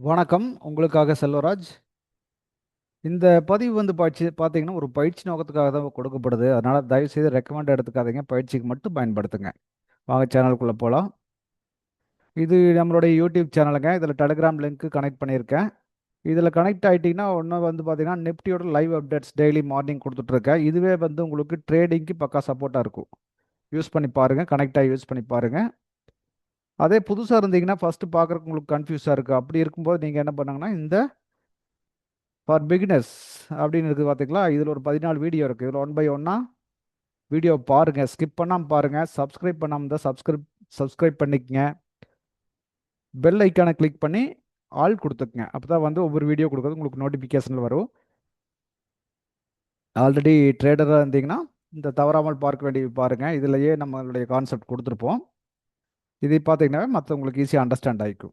வணக்கம். உங்களுக்காக செல்வராஜ். இந்த பதிவு வந்து பார்த்தீங்கன்னா, ஒரு பயிற்சி நோக்கத்துக்காக தான் கொடுக்கப்படுது. அதனால தயவுசெய்து ரெக்கமெண்ட் எடுத்துக்காதீங்க. பயிற்சிக்கு மட்டும் பயன்படுத்துங்க. வாங்க சேனலுக்குள்ள போலாம். இது நம்மளுடைய யூடியூப் சேனலுங்க. இதில டெலகிராம் லிங்க் கனெக்ட் பண்ணியிருக்கேன். இதில கனெக்ட் ஆயிட்டீங்கன்னா, ஒண்ணு வந்து பார்த்தீங்கன்னா, நிஃப்டியோட லைவ் அப்டேட்ஸ் டெய்லி மார்னிங் குடுத்துட்டுருக்கேன். இதுவே வந்து உங்களுக்கு ட்ரேடிங்க்கு பக்கா சப்போர்ட்டா இருக்கும். யூஸ் பண்ணி பாருங்க. கனெக்ட் ஆகி யூஸ் பண்ணி பாருங்க. அதே புதுசா இருந்தீங்கன்னா, ஃபர்ஸ்ட்டு பார்க்குறக்கு உங்களுக்கு கன்ஃப்யூஸா இருக்கு. அப்படி இருக்கும்போது நீங்க என்ன பண்ணுங்கன்னா, இந்த ஃபார் பிகினர்ஸ் அப்படின்னு இருக்குது பார்த்தீங்களா? இதில் ஒரு 14 வீடியோ இருக்குது. இதில் ஒன் பை ஒன்னா வீடியோ பாருங்க. ஸ்கிப் பண்ணாம பாருங்க. சப்ஸ்கிரைப் பண்ணாம இருந்தால் சப்ஸ்கிரைப் பண்ணிக்கங்க. பெல் ஐக்கானை கிளிக் பண்ணி ஆல் கொடுத்துக்குங்க. அப்போ தான் வந்து ஒவ்வொரு வீடியோ கொடுக்குறது உங்களுக்கு நோட்டிஃபிகேஷனில் வரும். ஆல்ரெடி ட்ரேடராக இருந்தீங்கன்னா இந்த தவறாமல் பார்க்க வேண்டியது பாருங்க. இதுலயே நம்மளுடைய கான்செப்ட் கொடுத்துருப்போம். இதை பார்த்தீங்கன்னா மற்றவங்களுக்கு ஈஸியாக அண்டர்ஸ்டாண்ட் ஆகிக்கும்.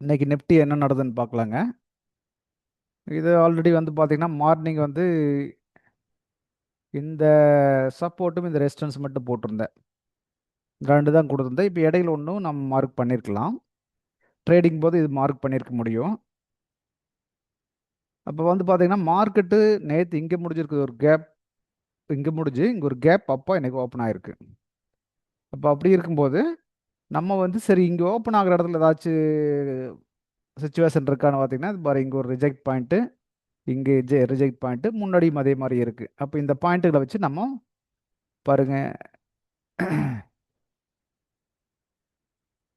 இன்னைக்கு நிஃப்டி என்ன நடக்குதுன்னு பார்க்கலாங்க. இது ஆல்ரெடி வந்து பார்த்தீங்கன்னா மார்னிங் வந்து இந்த சப்போர்ட்டும் இந்த ரெசிஸ்டன்ஸ் மட்டும் போட்டிருந்தேன். 2 தான் கொடுத்துருந்தேன். இப்போ இடையில ஒன்றும் நம்ம மார்க் பண்ணியிருக்கலாம். ட்ரேடிங் போது இது மார்க் பண்ணியிருக்க முடியும். அப்போ வந்து பார்த்தீங்கன்னா, மார்க்கெட்டு நேத்து இங்க முடிஞ்சிருக்கு. ஒரு கேப் இங்க முடிஞ்சு, இங்க ஒரு கேப் அப்பா இன்னைக்கு ஓப்பன் ஆயிருக்கு. அப்போ அப்படி இருக்கும்போது, நம்ம வந்து சரி இங்க ஓப்பன் ஆகுற இடத்துல ஏதாச்சு சிச்சுவேஷன் இருக்கான்னு பார்த்தீங்கன்னா, இது பாரு இங்க ஒரு ரிஜெக்ட் பாயிண்ட்டு, இங்க ரிஜெக்ட் பாயிண்ட்டு, முன்னாடியும் அதே மாரி இருக்கு. அப்போ இந்த பாயிண்ட்டுகள வச்சு நம்ம பாருங்க,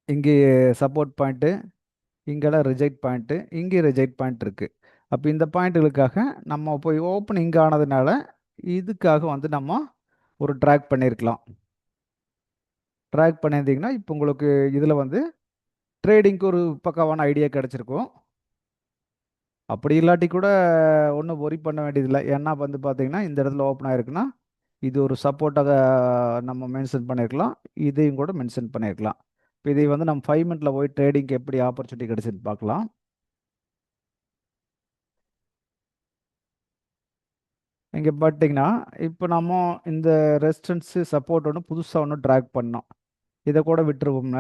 இங்கே சப்போர்ட் பாயிண்ட்டு, இங்கெல்லாம் ரிஜெக்ட் பாயிண்ட்டு, இங்கே ரிஜெக்ட் பாயிண்ட் இருக்கு. அப்போ இந்த பாயிண்ட்டுகளுக்காக நம்ம போய் ஓப்பனிங் ஆனதுனால, இதுக்காக வந்து நம்ம ஒரு ட்ராக் பண்ணியிருக்கலாம். ட்ராக் பண்ணியிருந்தீங்கன்னா, இப்போ உங்களுக்கு இதில வந்து ட்ரேடிங்க்கு ஒரு பக்காவான ஐடியா கிடைச்சிருக்கும். அப்படி இல்லாட்டி கூட ஒண்ணும் வொரி பண்ண வேண்டியதில்ல. ஏன்னா வந்து பார்த்தீங்கன்னா, இந்த இடத்துல ஓப்பன் ஆயிருக்குன்னா, இது ஒரு சப்போர்ட்டாக நம்ம மென்ஷன் பண்ணியிருக்கலாம். இதையும் கூட மென்ஷன் பண்ணியிருக்கலாம். இப்ப இதை வந்து நம்ம 5 மினிட்ல போய் ட்ரேடிங்க்கு எப்படி ஆப்பர்ச்சுனிட்டி கிடைச்சதுன்னு பார்க்கலாம். இங்க பார்த்தீங்கன்னா, இப்போ நம்ம இந்த ரெசிஸ்டன்ஸ் சப்போர்ட் ஒண்ணு புதுசா ஒண்ணு டிராக் பண்ணோம். இத கூட விட்டுருவோம்ல.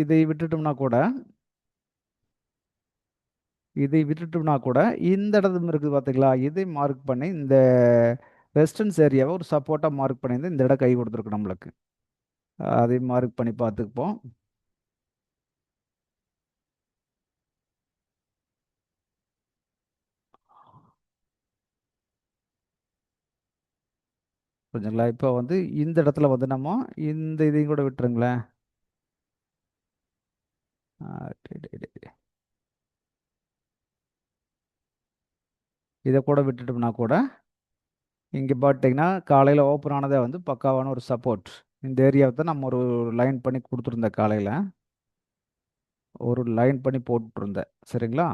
இதை விட்டுட்டோம்னா கூட இதை விட்டுட்டோம்னா கூட, இந்த இடத்துல இருக்குது பார்த்தீங்களா? இதை மார்க் பண்ணி இந்த ரெசிஸ்டன்ஸ் ஏரியாவ ஒரு சப்போர்ட்டா மார்க் பண்ணியிருந்து இந்த இடம் கை கொடுத்துருக்கு நம்மளுக்கு. அதை மார்க் பண்ணி பார்த்துக்குப்போம். புரிஞ்சுங்களா? இப்போ வந்து இந்த இடத்துல வந்து நம்ம இந்த இதையும் கூட விட்டுருங்களேன். ஆ, டே, டே, டே. இத கூட விட்டுட்டோம்னா கூட, இங்க பார்த்தீங்கன்னா, காலையில ஓப்பன் ஆனதே வந்து பக்காவான ஒரு சப்போர்ட். இந்த ஏரியாவ தான் நம்ம ஒரு லைன் பண்ணி குடுத்துருந்தேன் காலையில. ஒரு லைன் பண்ணி போட்டுருந்தேன். சரிங்களா?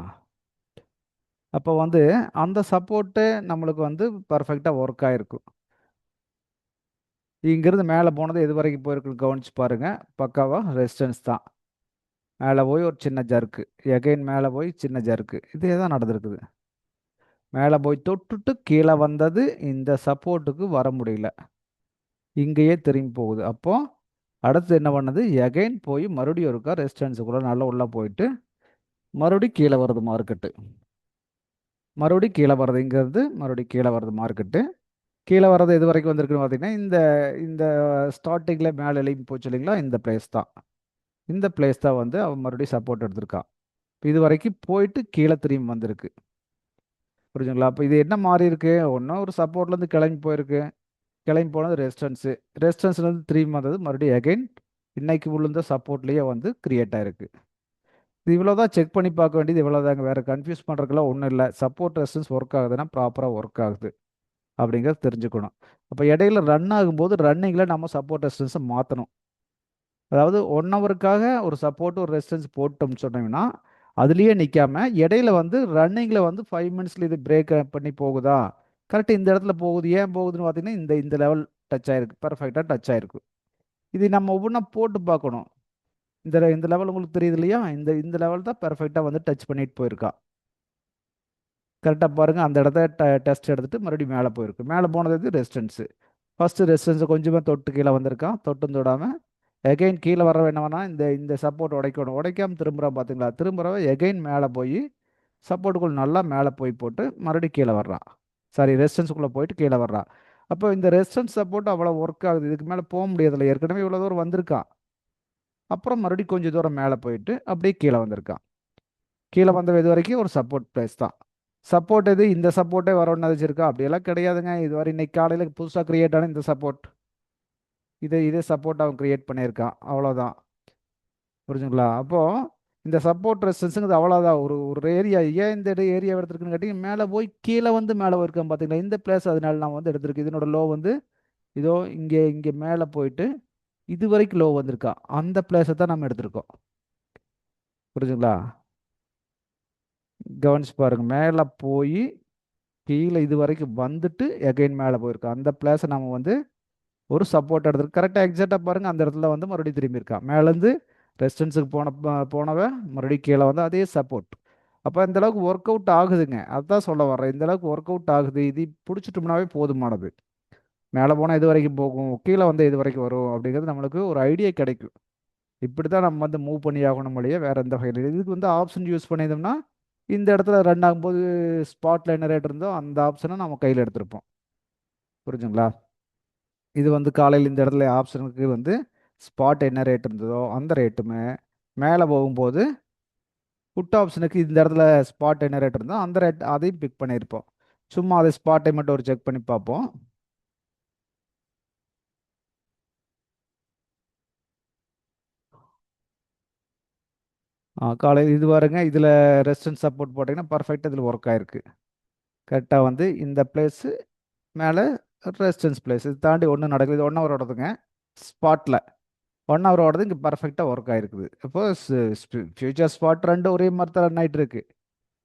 அப்போ வந்து அந்த சப்போர்ட்டு நம்மளுக்கு வந்து பெர்ஃபெக்ட்டா ஒர்க் ஆயிருக்கும். இங்கிருந்து மேல போனது எதுவரைக்கும் போயிருக்குன்னு கவனிச்சு பாருங்க. பக்காவா ரெசிஸ்டன்ஸ் தான். மேல போய் ஒரு சின்ன ஜர்க்கு. எகைன் மேல போய் சின்ன ஜர்க்கு. இதே தான் நடந்திருக்குது. மேல போய் தொட்டுட்டு கீழ வந்தது. இந்த சப்போர்ட்டுக்கு வர முடியல. இங்கேயே திரும்பி போகுது. அப்போ அடுத்து என்ன பண்ணுது? எகைன் போய் மறுபடியும் ஒருக்கா ரெசிஸ்டன்ஸுக்குள்ள நல்லா உள்ள போயிட்டு, மறுபடியும் கீழ வருது மார்க்கெட்டு. மறுபடியும் கீழ வருது. இங்கருந்து மறுபடியும் கீழ வருது மார்க்கெட்டு. கீழ வர்றது எது வரைக்கும் வந்திருக்குன்னு பார்த்தீங்கன்னா, இந்த இந்த ஸ்டார்ட்டிங்ல மேல எழும்பி போச்சு இல்லைங்களா? இந்த பிளேஸ் தான். இந்த பிளேஸ் தான் வந்து அவன் மறுபடியும் சப்போர்ட் எடுத்திருக்கான். இதுவரைக்கும் போயிட்டு கீழ திரும்பி வந்திருக்கு. புரியுதுங்களா? அப்ப இது என்ன மாறியிருக்கு? ஒண்ணு ஒரு சப்போர்ட்லேருந்து கிளம்பி போயிருக்கு. கிளம்பி போனது ரெசிஸ்டன்ஸு. ரெசிஸ்டன்ஸ்லேருந்து திரும்பி வந்தது மறுபடியும் அகைன் இன்னைக்கு விழுந்த சப்போர்ட்லேயே வந்து கிரியேட் ஆயிருக்கு. இது இவ்வளோ தான் செக் பண்ணி பார்க்க வேண்டியது இவ்வளோதாங்க. வேற கன்ஃப்யூஸ் பண்ணுறதுக்குலாம் ஒண்ணும் இல்ல. சப்போர்ட் ரெசிஸ்டன்ஸ் ஒர்க் ஆகுதுன்னா ப்ராப்பரா ஒர்க் ஆகுது. அப்படிங்கிறத தெரிஞ்சுக்கணும். அப்ப இடையில ரன் ஆகும்போது ரன்னிங்ல நம்ம சப்போர்ட் ரெசிஸ்டன்ஸ மாத்தணும். அதாவது 1 ஹவருக்காக ஒரு சப்போர்ட், ஒரு ரெசிஸ்டன்ஸ் போட்டோம்னு சொன்னீங்கன்னா, அதிலேயே நிக்காம இடையில வந்து ரன்னிங்ல வந்து 5 மினிட்ஸ்ல இது பிரேக் பண்ணி போகுதா? கரெக்ட் இந்த இடத்துல போகுது. ஏன் போகுதுன்னு பார்த்தீங்கன்னா, இந்த இந்த லெவல் டச் ஆயிருக்கு. பெர்ஃபெக்ட்டா டச் ஆயிருக்கு. இது நம்ம ஒவ்வொன்னா போட்டு பார்க்கணும். இந்த இந்த லெவல் உங்களுக்கு தெரியுது இல்லையா? இந்த இந்த லெவல் தான் பெர்ஃபெக்ட்டா வந்து டச் பண்ணிட்டு போயிருக்கா. கரெக்ட்டா பாருங்க. அந்த இடத்த டெஸ்ட் எடுத்துட்டு மறுபடியும் மேல போயிருக்கு. மேல போனது எது? ரெசிஸ்டன்ஸ். ஃபர்ஸ்ட் ரெசிஸ்டன்ஸ கொஞ்சமா தொட்டு கீழ வந்திருக்கான். தொட்டும் தொடாம எகைன் கீழே வர வேணாம்னா இந்த இந்த சப்போர்ட் உடைக்கணும். உடைக்காம திரும்புகிறான் பார்த்தீங்களா? திரும்புறவ எகைன் மேலே போய் சப்போர்ட்டுக்குள்ள நல்லா மேலே போய் போட்டு மறுபடியும் கீழே வர்றான். சாரி, ரெசிஸ்டன்ஸுக்குள்ளே போயிட்டு கீழே வர்றான். அப்போ இந்த ரெசிஸ்டன்ஸ் சப்போர்ட் அவ்வளோ ஒர்க் ஆகுது. இதுக்கு மேலே போக முடியாதுல்ல, ஏற்கனவே இவ்வளோ தூரம் வந்திருக்கான். அப்புறம் மறுபடியும் கொஞ்சம் தூரம் மேலே போயிட்டு அப்படியே கீழே வந்திருக்கான். கீழே வந்த இது வரைக்கும் ஒரு சப்போர்ட் ப்ளேஸ் தான். சப்போர்ட் இது இந்த சப்போர்ட்டே வரணும்னு நினச்சிருக்கா? அப்படியெல்லாம் கிடையாதுங்க. இதுவரை இன்னைக்கு காலையில் புதுசாக கிரியேட் ஆன இந்த சப்போர்ட், இதே சப்போர்ட் அவன் கிரியேட் பண்ணியிருக்கான், அவ்வளோதான். புரிஞ்சுங்களா? அப்போது இந்த சப்போர்ட் ரெசிஸ்டன்ஸுங்கிறது அவ்வளோதான். ஒரு ஒரு ஏரியா, ஏன் இந்த ஏரியா எடுத்துருக்குன்னு கேட்டிங்க, மேலே போய் கீழே வந்து மேலே போயிருக்கேன் பார்த்தீங்களா இந்த பிளேஸ், அதனால நான் வந்து எடுத்திருக்கு. இதனோட லோ வந்து இதோ இங்கே இங்கே மேலே போயிட்டு இது வரைக்கும் லோ வந்திருக்கா, அந்த பிளேஸை தான் நம்ம எடுத்திருக்கோம். புரிஞ்சுங்களா? கவனிச்சு பாருங்க, மேலே போய் கீழே இது வரைக்கும் வந்துட்டு எகைன் மேலே போயிருக்கோம். அந்த பிளேஸை நம்ம வந்து ஒரு சப்போர்ட் எடுத்துருக்கு. கரெக்டாக எக்ஸாக்டாக பாருங்கள், அந்த இடத்துல வந்து மறுபடியும் திரும்பியிருக்கான். மேலேருந்து ரெசிஸ்டன்ஸுக்கு போனவ மறுபடியும் கீழே வந்து அதே சப்போர்ட். அப்போ இந்த அளவுக்கு ஒர்க் அவுட் ஆகுதுங்க. அதுதான் சொல்ல வர்றேன், இந்த அளவுக்கு ஒர்க் அவுட் ஆகுது. இது பிடிச்சிட்டோம்னாவே போதுமானது. மேலே போனால் இது வரைக்கும் போகும், கீழே வந்து இது வரைக்கும் வரும் அப்படிங்கிறது நம்மளுக்கு ஒரு ஐடியா கிடைக்கும். இப்படி தான் நம்ம வந்து மூவ் பண்ணி ஆகணும் இல்லையா, வேறு எந்த வகையில். இதுக்கு வந்து ஆப்ஷன் யூஸ் பண்ணியிருந்தோம்னா இந்த இடத்துல ரன் ஆகும்போது ஸ்பாட்டில் என்ன ரேட் இருந்தோ அந்த ஆப்ஷனை நம்ம கையில் எடுத்திருப்போம். புரிஞ்சுங்களா? இது வந்து காலையில் இந்த இடத்துல ஆப்ஷனுக்கு வந்து ஸ்பாட் என்ன ரேட் இருந்ததோ அந்த ரேட்டுமே, மேலே போகும்போது புட் ஆப்ஷனுக்கு இந்த இடத்துல ஸ்பாட் என்ன ரேட் இருந்தோ அந்த ரேட் அதையும் பிக் பண்ணியிருப்போம். சும்மா அதை ஸ்பாட்டை மட்டும் ஒரு செக் பண்ணி பார்ப்போம். காலையில் இது பாருங்க, இதில் ரெசிஸ்டன்ஸ் சப்போர்ட் போட்டிங்கன்னா பர்ஃபெக்டாக இதில் ஒர்க் ஆயிருக்கு. கரெக்டாக வந்து இந்த பிளேஸு மேலே ரெசிஸ்டன்ஸ் பிளேஸ், இது தாண்டி ஒன்று நடக்குது. இது 1 ஹவர் ஓடுதுங்க ஸ்பாட்டில். 1 ஹவர் ஓடுது, இங்கே பர்ஃபெக்டாக ஒர்க் ஆயிருக்குது. இப்போ ஃபியூச்சர் ஸ்பாட் ரெண்டு ஒரே மாதிரி தான் ரன் ஆகிட்டு இருக்கு.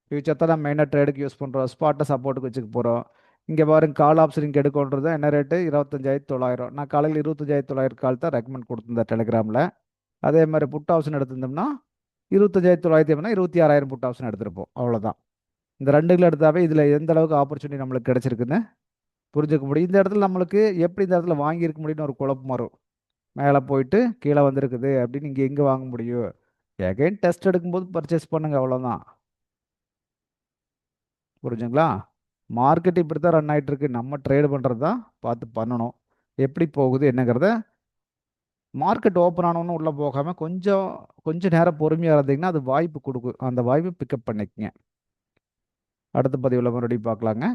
ஃபியூச்சர் தான் நம்ம மெயினாக ட்ரேடுக்கு யூஸ் பண்ணுறோம், ஸ்பாட்டை சப்போர்ட்டுக்கு வச்சுக்க போகிறோம். இங்கே பாருங்க, கால் ஆப்ஷன் இங்கே எடுக்கணுன்றது என்ன ரேட்டு? 25,900. நான் காலையில் 25,900 கால் தான் ரெக்கமெண்ட் கொடுத்துருந்தேன் டெலிகிராமில். அதே மாதிரி புட் ஆப்ஷன் எடுத்திருந்தோம்னா 25,900 26,000 புட் ஆப்ஷன் எடுத்திருப்போம். அவ்வளோதான். இந்த ரெண்டுகளை எடுத்தாவே இதில் எந்த அளவுக்கு ஆப்பர்ச்சுனிட்டி நம்மளுக்கு கிடைச்சிருக்குன்னு புரிஞ்சுக்க முடியும். இந்த இடத்துல நம்மளுக்கு எப்படி இந்த இடத்துல வாங்கியிருக்க முடியும்னு ஒரு குழப்பம் வரும். மேலே போயிட்டு கீழே வந்திருக்குது அப்படின்னு இங்கே எங்கே வாங்க முடியும்? எகைன் டெஸ்ட் எடுக்கும்போது பர்ச்சேஸ் பண்ணுங்க, அவ்வளோதான். புரிஞ்சுங்களா? மார்க்கெட் இப்படி தான் ரன் ஆகிட்டு இருக்கு. நம்ம ட்ரேட் பண்ணுறது தான் பார்த்து பண்ணணும். எப்படி போகுது என்னங்கிறத மார்க்கெட் ஓப்பன் ஆனோன்னு உள்ளே போகாமல் கொஞ்சம் கொஞ்சம் நேரம் பொறுமையாக இருந்தீங்கன்னா அது வாய்ப்பு கொடுக்கும். அந்த வாய்ப்பை பிக்கப் பண்ணிக்கங்க. அடுத்த பதிவில் மறுபடியும் பார்க்கலாங்க.